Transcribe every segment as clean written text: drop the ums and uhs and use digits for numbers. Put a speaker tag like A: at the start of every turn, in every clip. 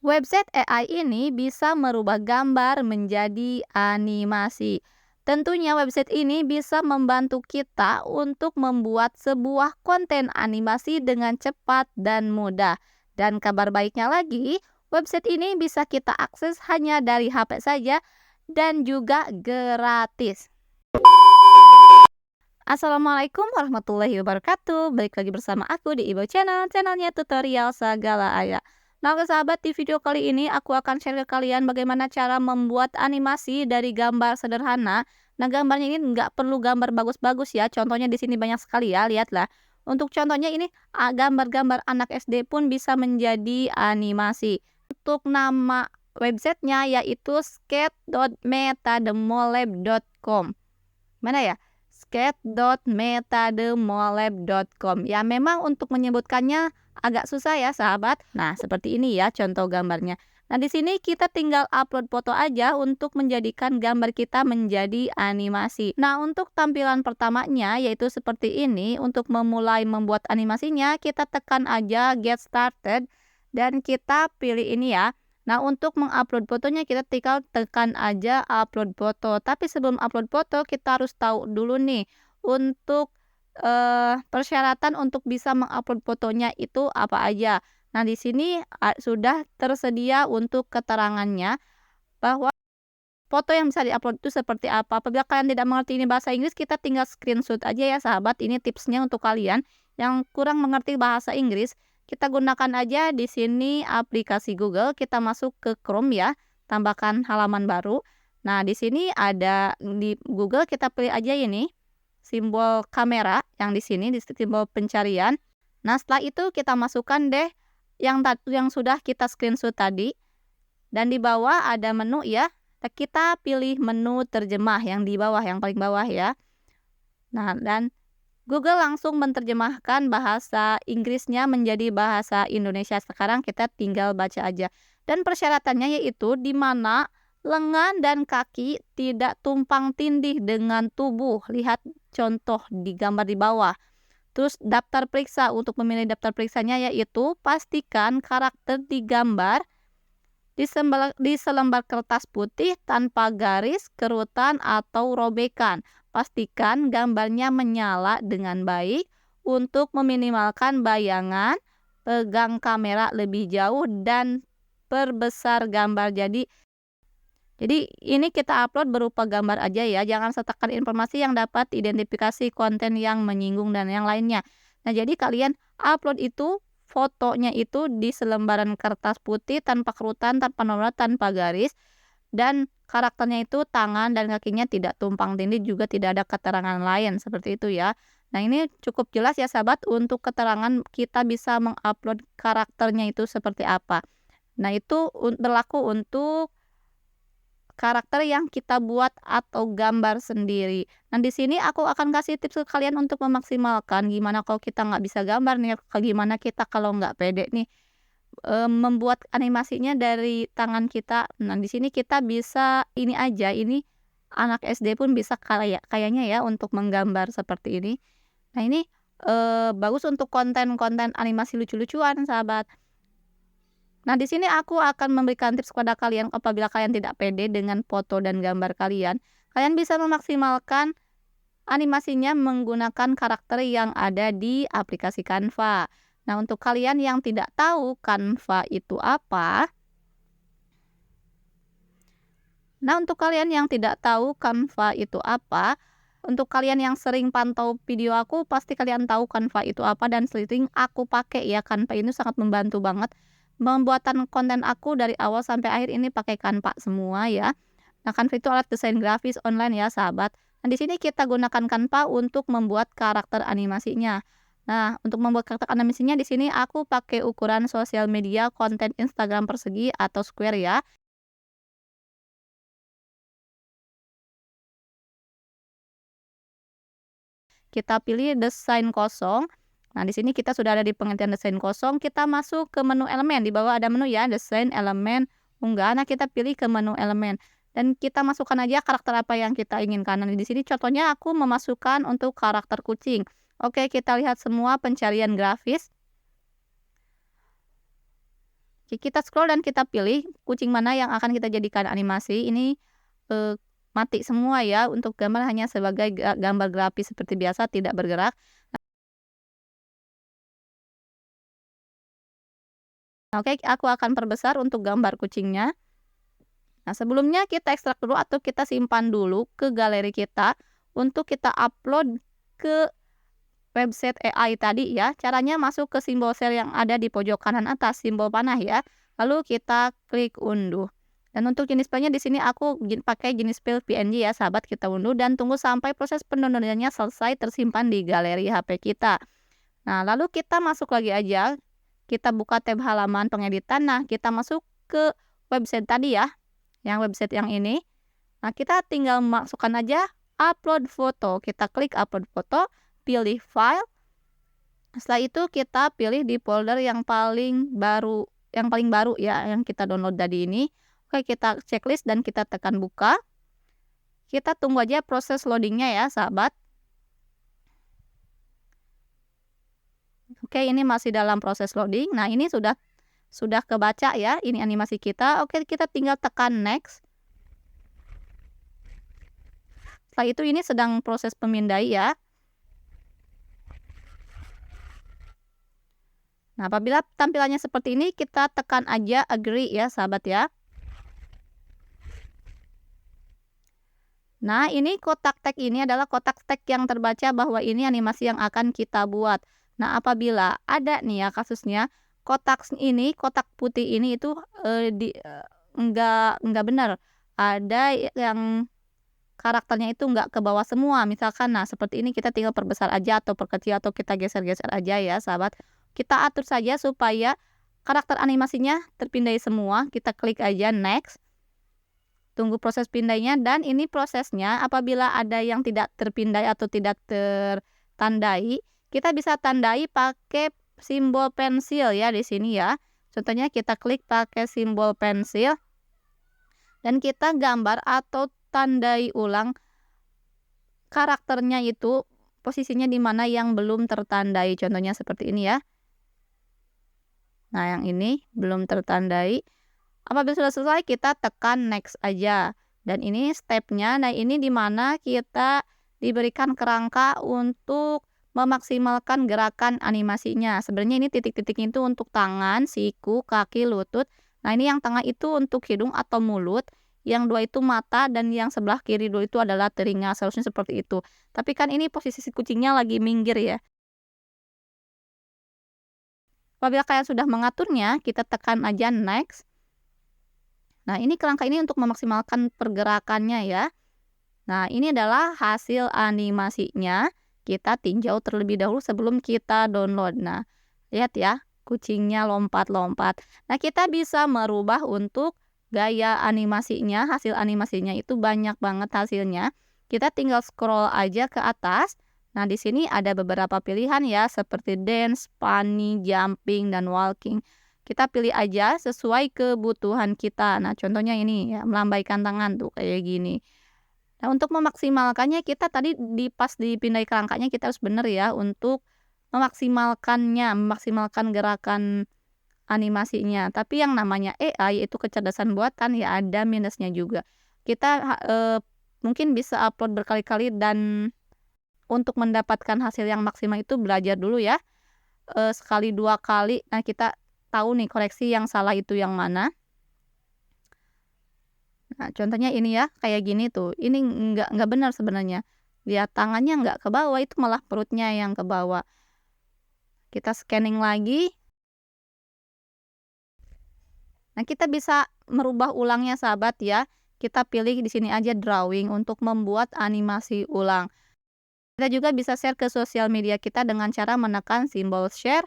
A: Website AI ini bisa merubah gambar menjadi animasi. Tentunya website ini bisa membantu kita untuk membuat sebuah konten animasi dengan cepat dan mudah. Dan kabar baiknya lagi, website ini bisa kita akses hanya dari HP saja dan juga gratis. Assalamualaikum warahmatullahi wabarakatuh. Balik lagi bersama aku di Ibo Channel, channelnya tutorial segala aya. Nah, oke sahabat, di video kali ini aku akan share ke kalian bagaimana cara membuat animasi dari gambar sederhana. Nah, gambarnya ini nggak perlu gambar bagus-bagus ya. Contohnya di sini banyak sekali ya, lihatlah. Untuk contohnya ini gambar-gambar anak SD pun bisa menjadi animasi. Untuk nama websitenya yaitu skate.metademolab.com. Mana ya? skate.metademolab.com. Ya, memang untuk menyebutkannya agak susah ya, sahabat. Nah, seperti ini ya contoh gambarnya. Nah, di sini kita tinggal upload foto aja untuk menjadikan gambar kita menjadi animasi. Nah, untuk tampilan pertamanya yaitu seperti ini. Untuk memulai membuat animasinya, kita tekan aja get started dan kita pilih ini ya. Nah, untuk mengupload fotonya kita tinggal tekan aja upload foto. Tapi sebelum upload foto kita harus tahu dulu nih untuk persyaratan untuk bisa mengupload fotonya itu apa aja. Nah, di sini sudah tersedia untuk keterangannya bahwa foto yang bisa diupload itu seperti apa. Apabila kalian tidak mengerti ini bahasa Inggris, kita tinggal screenshot aja ya sahabat. Ini tipsnya untuk kalian yang kurang mengerti bahasa Inggris. Kita gunakan aja di sini aplikasi Google, kita masuk ke Chrome ya, tambahkan halaman baru. Nah, di sini ada di Google kita pilih aja ini simbol kamera yang di sini di simbol pencarian. Nah, setelah itu kita masukkan deh yang sudah kita screenshot tadi dan di bawah ada menu ya. Kita pilih menu terjemah yang di bawah, yang paling bawah ya. Nah, dan Google langsung menerjemahkan bahasa Inggrisnya menjadi bahasa Indonesia. Sekarang kita tinggal baca aja. Dan persyaratannya yaitu di mana lengan dan kaki tidak tumpang tindih dengan tubuh. Lihat contoh di gambar di bawah. Terus daftar periksa, untuk memilih daftar periksanya yaitu pastikan karakter di gambar di selembar kertas putih tanpa garis, kerutan, atau robekan. Pastikan gambarnya menyala dengan baik. Untuk meminimalkan bayangan, pegang kamera lebih jauh dan perbesar gambar. Jadi ini kita upload berupa gambar aja ya. Jangan sertakan informasi yang dapat identifikasi konten yang menyinggung dan yang lainnya. Nah, jadi kalian upload itu fotonya itu di selembaran kertas putih tanpa kerutan, tanpa nomor, tanpa garis, dan karakternya itu tangan dan kakinya tidak tumpang tindih, juga tidak ada keterangan lain seperti itu ya. Nah, ini cukup jelas ya sahabat untuk keterangan kita bisa mengupload karakternya itu seperti apa. Nah, itu berlaku untuk karakter yang kita buat atau gambar sendiri. Nah, di sini aku akan kasih tips ke kalian untuk memaksimalkan gimana kalau kita nggak bisa gambar nih, gimana kita kalau nggak pede nih membuat animasinya dari tangan kita. Nah, di sini kita bisa ini aja, ini anak SD pun bisa kayaknya ya untuk menggambar seperti ini. Nah, ini bagus untuk konten-konten animasi lucu-lucuan, sahabat. Nah, di sini aku akan memberikan tips kepada kalian apabila kalian tidak pede dengan foto dan gambar kalian. Kalian bisa memaksimalkan animasinya menggunakan karakter yang ada di aplikasi Canva. Nah, untuk kalian yang tidak tahu Canva itu apa, untuk kalian yang sering pantau video aku, pasti kalian tahu Canva itu apa dan sering aku pakai ya. Canva ini sangat membantu banget. Pembuatan konten aku dari awal sampai akhir ini pakai Canva semua ya. Nah, Canva itu alat desain grafis online ya, sahabat. Nah, di sini kita gunakan Canva untuk membuat karakter animasinya. Nah, untuk membuat karakter animasinya di sini aku pakai ukuran sosial media konten Instagram persegi atau square ya. Kita pilih desain kosong. Nah, di sini kita sudah ada di pengertian desain kosong, kita masuk ke menu elemen. Di bawah ada menu ya, desain elemen unggah. Nah, kita pilih ke menu elemen dan kita masukkan aja karakter apa yang kita inginkan. Nah, di sini contohnya aku memasukkan untuk karakter kucing. Oke, kita lihat semua pencarian grafis. Oke, kita scroll dan kita pilih kucing mana yang akan kita jadikan animasi. Ini mati semua ya, untuk gambar hanya sebagai gambar grafis seperti biasa, tidak bergerak. Oke, aku akan perbesar untuk gambar kucingnya. Nah, sebelumnya kita ekstrak dulu atau kita simpan dulu ke galeri kita untuk kita upload ke website AI tadi ya. Caranya masuk ke simbol share yang ada di pojok kanan atas, simbol panah ya. Lalu kita klik unduh. Dan untuk jenis filenya di sini aku pakai jenis file PNG ya, sahabat. Kita unduh dan tunggu sampai proses pendownloadannya selesai tersimpan di galeri HP kita. Nah, lalu kita masuk lagi aja. Kita buka tab halaman pengeditan. Nah, kita masuk ke website tadi ya, yang website yang ini. Nah, kita tinggal masukkan aja upload foto. Kita klik upload foto, pilih file. Setelah itu kita pilih di folder yang paling baru ya, yang kita download tadi ini. Oke, kita checklist dan kita tekan buka. Kita tunggu aja proses loadingnya ya, sahabat. Oke, ini masih dalam proses loading. Nah, ini sudah kebaca ya, ini animasi kita. Oke, kita tinggal tekan next. Setelah itu ini sedang proses pemindai ya. Nah, apabila tampilannya seperti ini, kita tekan aja agree ya, sahabat ya. Nah, ini kotak tag ini adalah kotak tag yang terbaca bahwa ini animasi yang akan kita buat. Nah, apabila ada nih ya kasusnya, kotak putih ini itu enggak benar. Ada yang karakternya itu enggak ke bawah semua. Misalkan, nah seperti ini kita tinggal perbesar aja atau perkecil atau kita geser-geser aja ya, sahabat. Kita atur saja supaya karakter animasinya terpindai semua. Kita klik aja next. Tunggu proses pindainya, dan ini prosesnya apabila ada yang tidak terpindai atau tidak tertandai, kita bisa tandai pakai simbol pensil ya di sini ya. Contohnya kita klik pakai simbol pensil dan kita gambar atau tandai ulang karakternya itu posisinya di mana yang belum tertandai. Contohnya seperti ini ya. Nah, yang ini belum tertandai. Apabila sudah selesai, kita tekan next aja. Dan ini stepnya. Nah, ini dimana kita diberikan kerangka untuk memaksimalkan gerakan animasinya. Sebenarnya ini titik-titik itu untuk tangan, siku, kaki, lutut. Nah, ini yang tengah itu untuk hidung atau mulut. Yang dua itu mata, dan yang sebelah kiri dulu itu adalah telinga. Seharusnya seperti itu. Tapi kan ini posisi si kucingnya lagi minggir ya. Apabila kalian sudah mengaturnya, kita tekan aja next. Nah, ini kerangka ini untuk memaksimalkan pergerakannya ya. Nah, ini adalah hasil animasinya. Kita tinjau terlebih dahulu sebelum kita download. Nah, lihat ya, kucingnya lompat-lompat. Nah, kita bisa merubah untuk gaya animasinya. Hasil animasinya itu banyak banget hasilnya. Kita tinggal scroll aja ke atas. Nah, di sini ada beberapa pilihan ya, seperti dance, funny, jumping, dan walking. Kita pilih aja sesuai kebutuhan kita. Nah, contohnya ini ya, melambaikan tangan tuh kayak gini. Nah, untuk memaksimalkannya kita tadi pas dipindai kerangkanya kita harus benar ya untuk memaksimalkan gerakan animasinya. Tapi yang namanya AI itu kecerdasan buatan ya, ada minusnya juga. Kita mungkin bisa upload berkali-kali, dan untuk mendapatkan hasil yang maksimal itu belajar dulu ya. Sekali dua kali. Nah, kita tahu nih koreksi yang salah itu yang mana. Nah, contohnya ini ya, kayak gini tuh. Ini enggak benar sebenarnya. Lihat tangannya enggak ke bawah, itu malah perutnya yang ke bawah. Kita scanning lagi. Nah, kita bisa merubah ulangnya, sahabat ya. Kita pilih di sini aja drawing untuk membuat animasi ulang. Kita juga bisa share ke sosial media kita dengan cara menekan simbol share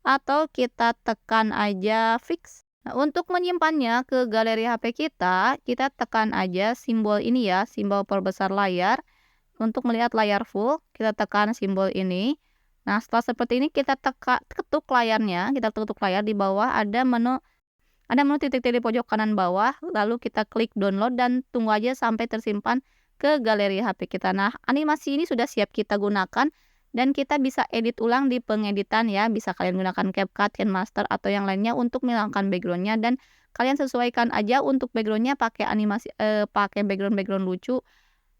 A: atau kita tekan aja fix. Nah, untuk menyimpannya ke galeri HP kita tekan aja simbol ini ya, simbol perbesar layar. Untuk melihat layar full, kita tekan simbol ini. Nah, setelah seperti ini kita ketuk layarnya, kita ketuk layar. Di bawah ada menu titik-titik di pojok kanan bawah, lalu kita klik download dan tunggu aja sampai tersimpan ke galeri HP kita. Nah, animasi ini sudah siap kita gunakan dan kita bisa edit ulang di pengeditan ya. Bisa kalian gunakan CapCut, KineMaster atau yang lainnya untuk menghilangkan backgroundnya, dan kalian sesuaikan aja untuk backgroundnya pakai animasi pakai background lucu.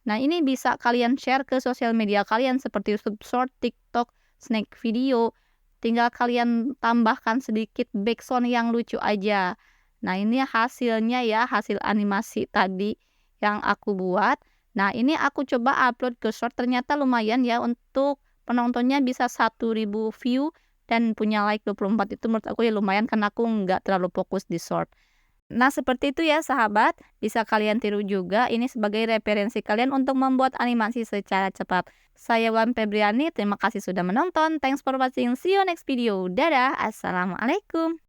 A: Nah, ini bisa kalian share ke sosial media kalian seperti YouTube Short, TikTok, Snack Video. Tinggal kalian tambahkan sedikit backsound yang lucu aja. Nah, ini hasilnya ya, hasil animasi tadi yang aku buat. Nah, ini aku coba upload ke Short, ternyata lumayan ya, untuk penontonnya bisa 1.000 view dan punya like 24. Itu menurut aku ya lumayan, karena aku nggak terlalu fokus di Short. Nah, seperti itu ya sahabat, bisa kalian tiru juga ini sebagai referensi kalian untuk membuat animasi secara cepat. Saya Wulan Febriani, terima kasih sudah menonton. Thanks for watching. See you next video. Dadah, assalamualaikum.